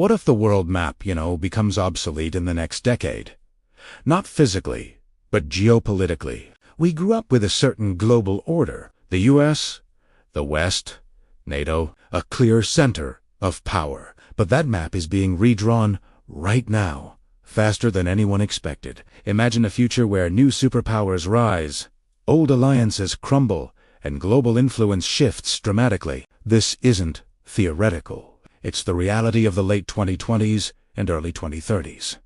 What if the world map, becomes obsolete in the next decade? Not physically, but geopolitically. We grew up with a certain global order. The US, the West, NATO, a clear center of power. But that map is being redrawn right now, faster than anyone expected. Imagine a future where new superpowers rise, old alliances crumble, and global influence shifts dramatically. This isn't theoretical. It's the reality of the late 2020s and early 2030s.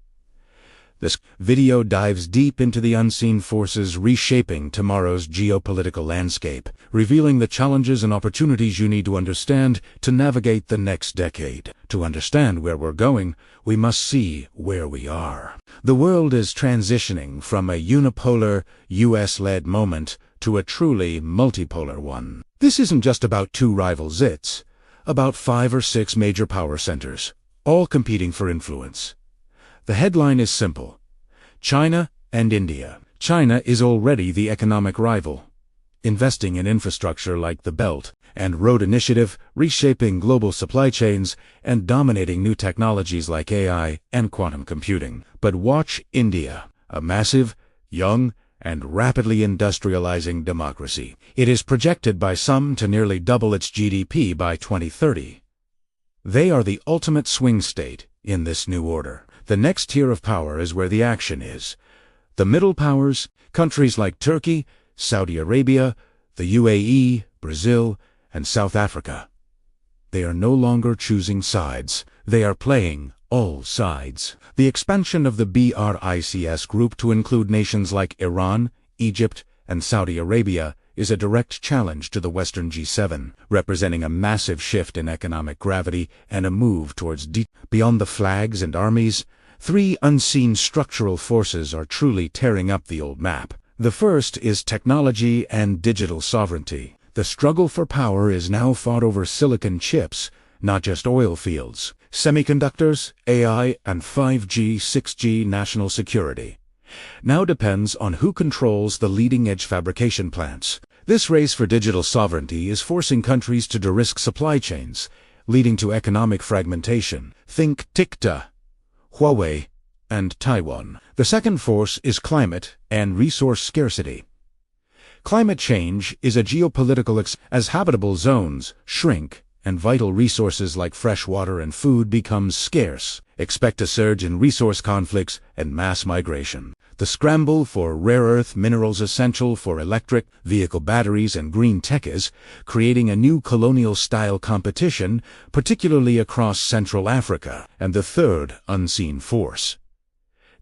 This video dives deep into the unseen forces reshaping tomorrow's geopolitical landscape, revealing the challenges and opportunities you need to understand to navigate the next decade. To understand where we're going, we must see where we are. The world is transitioning from a unipolar, US-led moment to a truly multipolar one. This isn't just about two rivals, it's about 5 or 6 major power centers, all competing for influence. The headline is simple: China and India. China is already the economic rival, investing in infrastructure like the Belt and Road Initiative, reshaping global supply chains, and dominating new technologies like AI and quantum computing. But watch India, a massive, young, and rapidly industrializing democracy. It is projected by some to nearly double its GDP by 2030. They are the ultimate swing state in this new order. The next tier of power is where the action is. The middle powers, countries like Turkey, Saudi Arabia, the UAE, Brazil, and South Africa. They are no longer choosing sides. They are playing all sides. The expansion of the BRICS group to include nations like Iran, Egypt, and Saudi Arabia is a direct challenge to the Western G7, representing a massive shift in economic gravity and a move towards beyond the flags and armies. 3 unseen structural forces are truly tearing up the old map. The first is technology and digital sovereignty. The struggle for power is now fought over silicon chips, not just oil fields. Semiconductors, AI, and 5G, 6G national security now depends on who controls the leading-edge fabrication plants. This race for digital sovereignty is forcing countries to de-risk supply chains, leading to economic fragmentation. Think TikTok, Huawei, and Taiwan. The second force is climate and resource scarcity. Climate change is a geopolitical as habitable zones shrink and vital resources like fresh water and food become scarce. Expect a surge in resource conflicts and mass migration. The scramble for rare earth minerals essential for electric vehicle batteries and green tech is creating a new colonial-style competition, particularly across Central Africa. And the third unseen force: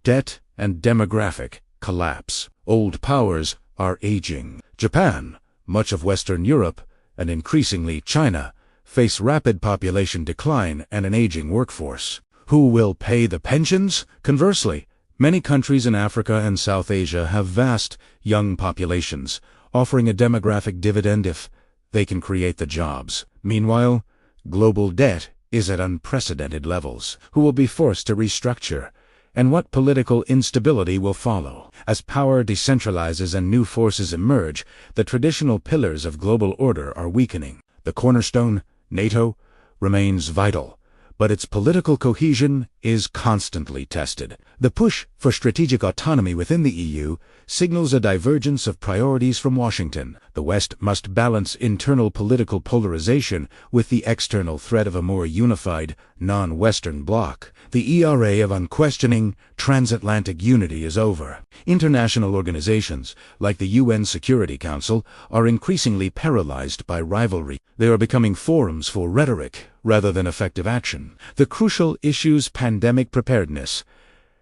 debt and demographic collapse. Old powers are aging. Japan, much of Western Europe, and increasingly China face rapid population decline and an aging workforce. Who will pay the pensions? Conversely, many countries in Africa and South Asia have vast, young populations, offering a demographic dividend if they can create the jobs. Meanwhile, global debt is at unprecedented levels. Who will be forced to restructure? And what political instability will follow? As power decentralizes and new forces emerge, the traditional pillars of global order are weakening. The cornerstone, NATO, remains vital, but its political cohesion is constantly tested. The push for strategic autonomy within the EU signals a divergence of priorities from Washington. The West must balance internal political polarization with the external threat of a more unified, non-Western bloc. The era of unquestioning transatlantic unity is over. International organizations, like the UN Security Council, are increasingly paralyzed by rivalry. They are becoming forums for rhetoric rather than effective action. The crucial issues: pandemic preparedness,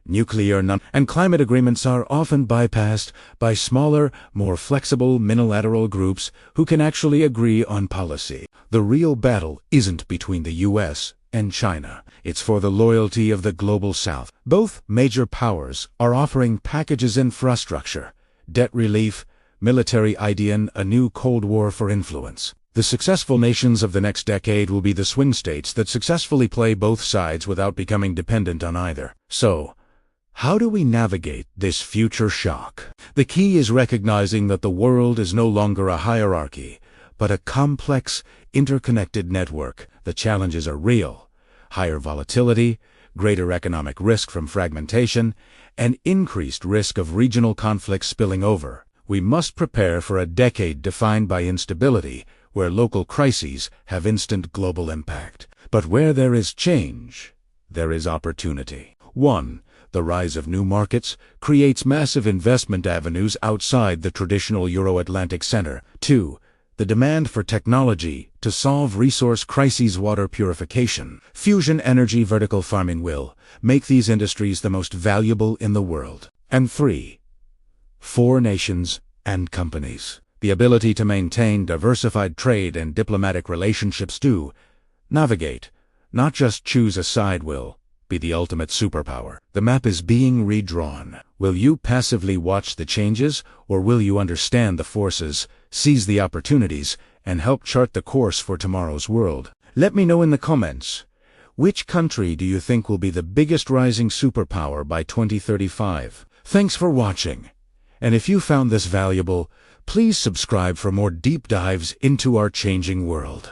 nuclear and climate agreements are often bypassed by smaller, more flexible multilateral groups who can actually agree on policy. The real battle isn't between the US and China. It's for the loyalty of the global South. Both major powers are offering packages: infrastructure, debt relief, military aid, and a new Cold War for influence. The successful nations of the next decade will be the swing states that successfully play both sides without becoming dependent on either. So, how do we navigate this future shock? The key is recognizing that the world is no longer a hierarchy, but a complex, interconnected network. The challenges are real. higher volatility, greater economic risk from fragmentation, and increased risk of regional conflicts spilling over. We must prepare for a decade defined by instability, where local crises have instant global impact. But where there is change, there is opportunity. 1. The rise of new markets creates massive investment avenues outside the traditional Euro-Atlantic center. 2. The demand for technology to solve resource crises, water purification, fusion energy, vertical farming will make these industries the most valuable in the world. And 3. For nations and companies, the ability to maintain diversified trade and diplomatic relationships to navigate, not just choose a side, will be the ultimate superpower. The map is being redrawn. Will you passively watch the changes, or will you understand the forces, seize the opportunities, and help chart the course for tomorrow's world? Let me know in the comments. Which country do you think will be the biggest rising superpower by 2035? Thanks for watching. And if you found this valuable, please subscribe for more deep dives into our changing world.